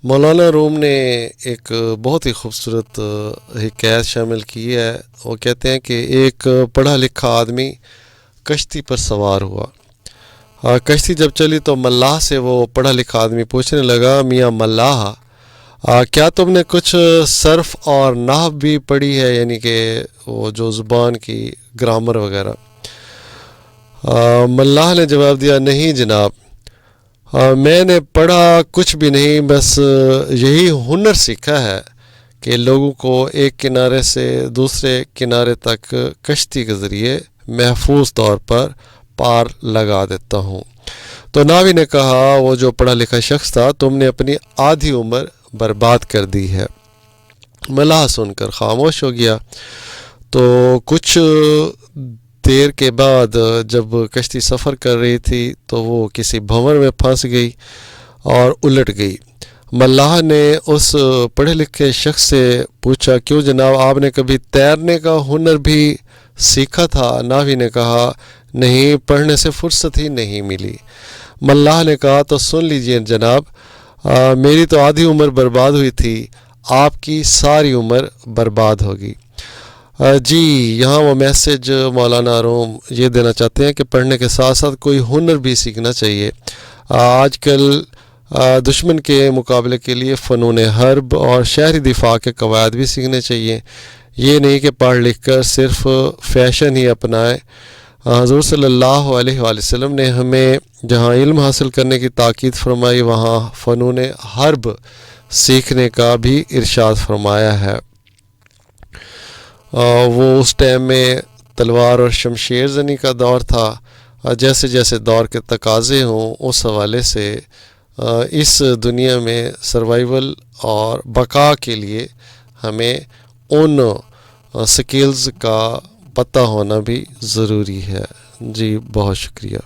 مولانا روم نے ایک بہت ہی خوبصورت حکایت شامل کی ہے۔ وہ کہتے ہیں کہ ایک پڑھا لکھا آدمی کشتی پر سوار ہوا۔ کشتی جب چلی تو ملاح سے وہ پڑھا لکھا آدمی پوچھنے لگا، میاں ملاح، کیا تم نے کچھ صرف اور نحو بھی پڑھی ہے، یعنی کہ وہ جو زبان کی گرامر وغیرہ؟ ملاح نے جواب دیا، نہیں جناب، میں نے پڑھا کچھ بھی نہیں، بس یہی ہنر سیکھا ہے کہ لوگوں کو ایک کنارے سے دوسرے کنارے تک کشتی کے ذریعے محفوظ طور پر پار لگا دیتا ہوں۔ تو ناوی نے کہا، وہ جو پڑھا لکھا شخص تھا، تم نے اپنی آدھی عمر برباد کر دی ہے۔ ملاح سن کر خاموش ہو گیا۔ تو کچھ دیر کے بعد جب کشتی سفر کر رہی تھی تو وہ کسی بھنور میں پھنس گئی اور الٹ گئی۔ ملاح نے اس پڑھے لکھے شخص سے پوچھا، کیوں جناب، آپ نے کبھی تیرنے کا ہنر بھی سیکھا تھا؟ ناوی نے کہا، نہیں، پڑھنے سے فرصت ہی نہیں ملی۔ ملاح نے کہا، تو سن لیجئے جناب، میری تو آدھی عمر برباد ہوئی تھی، آپ کی ساری عمر برباد ہوگی۔ جی، یہاں وہ میسج مولانا روم یہ دینا چاہتے ہیں کہ پڑھنے کے ساتھ ساتھ کوئی ہنر بھی سیکھنا چاہیے۔ آج کل دشمن کے مقابلے کے لیے فنون حرب اور شہری دفاع کے قواعد بھی سیکھنے چاہیے۔ یہ نہیں کہ پڑھ لکھ کر صرف فیشن ہی اپنائے۔ حضور صلی اللہ علیہ وآلہ وسلم نے ہمیں جہاں علم حاصل کرنے کی تاکید فرمائی، وہاں فنون حرب سیکھنے کا بھی ارشاد فرمایا ہے۔ وہ اس ٹائم میں تلوار اور شمشیر زنی کا دور تھا۔ جیسے جیسے دور کے تقاضے ہوں، اس حوالے سے اس دنیا میں سروائیول اور بقا کے لیے ہمیں ان سکلز کا پتہ ہونا بھی ضروری ہے۔ جی، بہت شکریہ۔